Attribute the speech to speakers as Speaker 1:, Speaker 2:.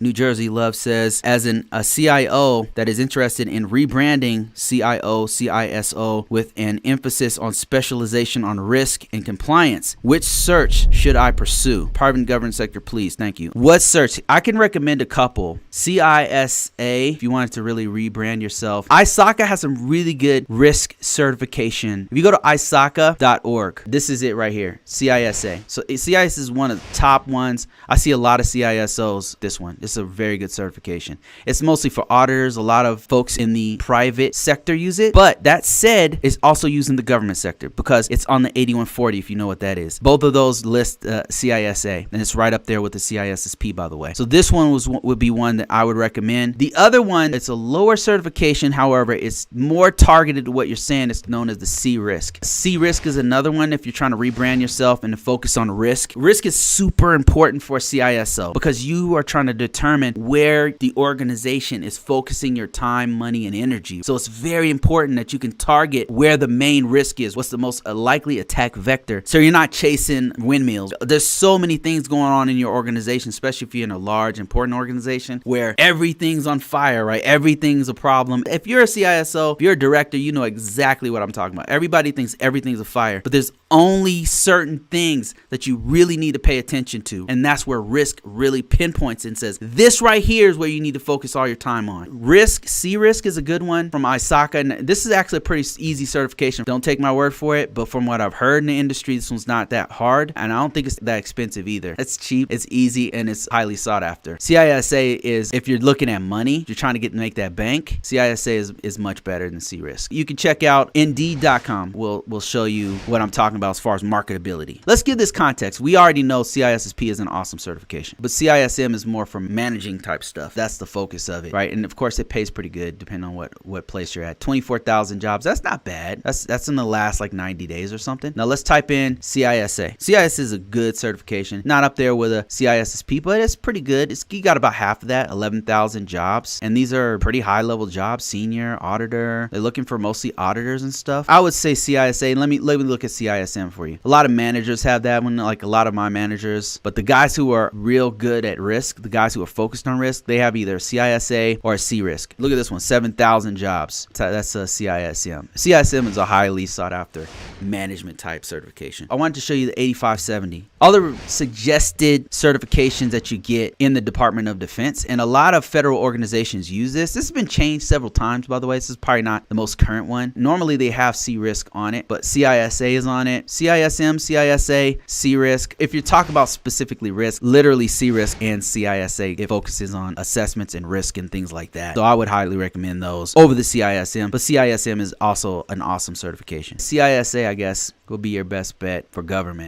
Speaker 1: New Jersey Love says, as a CIO that is interested in rebranding CIO, CISO with an emphasis on specialization on risk and compliance, which search should I pursue? Private and government sector, please. Thank you. What search? I can recommend a couple. CISA, if you wanted to really rebrand yourself. ISACA has some really good risk certification. If you go to ISACA.org, this is it right here. CISA. So CIS is one of the top ones. I see a lot of CISOs. This one. It's a very good certification. It's mostly for auditors. A lot of folks in the private sector use it. But that said, it's also used in the government sector because it's on the 8140, if you know what that is. Both of those list CISA, and it's right up there with the CISSP, by the way. So this one would be one that I would recommend. The other one, it's a lower certification. However, it's more targeted to what you're saying. It's known as the C-Risk. C-Risk is another one if you're trying to rebrand yourself and to focus on risk. Risk is super important for a CISO because you are trying to determine where the organization is focusing your time, money, and energy. So it's very important that you can target where the main risk is. What's the most likely attack vector? So you're not chasing windmills. There's so many things going on in your organization, especially if you're in a large, important organization where everything's on fire, right? Everything's a problem. If you're a CISO, if you're a director, you know exactly what I'm talking about. Everybody thinks everything's a fire, but there's only certain things that you really need to pay attention to. And that's where risk really pinpoints and says, this right here is where you need to focus all your time on. Risk, C-Risk is a good one from ISACA. And this is actually a pretty easy certification. Don't take my word for it, but from what I've heard in the industry, this one's not that hard. And I don't think it's that expensive either. It's cheap, it's easy, and it's highly sought after. CISA is, if you're looking at money, you're trying to make that bank, CISA is much better than C-Risk. You can check out Indeed.com. We'll show you what I'm talking about as far as marketability. Let's give this context. We already know CISSP is an awesome certification, but CISM is more for managing type stuff. That's the focus of it, right? And of course, it pays pretty good depending on what place you're at. 24,000 jobs. That's not bad. That's in the last like 90 days or something. Now let's type in CISA. CISA is a good certification. Not up there with a CISSP, but it's pretty good. You got about half of that, 11,000 jobs. And these are pretty high level jobs, senior, auditor. They're looking for mostly auditors and stuff. I would say CISA. Let me look at CISM for you. A lot of managers have that one, like a lot of my managers. But the guys who are real good at risk, the guys who are focused on risk, they have either a CISA or a C-Risk. Look at this one, 7,000 jobs. That's a CISM. CISM is a highly sought after management type certification. I wanted to show you the 8570. All the suggested certifications that you get in the Department of Defense, and a lot of federal organizations use this. This has been changed several times, by the way. This is probably not the most current one. Normally they have C-Risk on it, but CISA is on it. CISM, CISA, C-Risk. If you're talking about specifically risk, literally C-Risk and CISA, it focuses on assessments and risk and things like that. So I would highly recommend those over the CISM, but CISM is also an awesome certification. CISA, I guess, will be your best bet for government.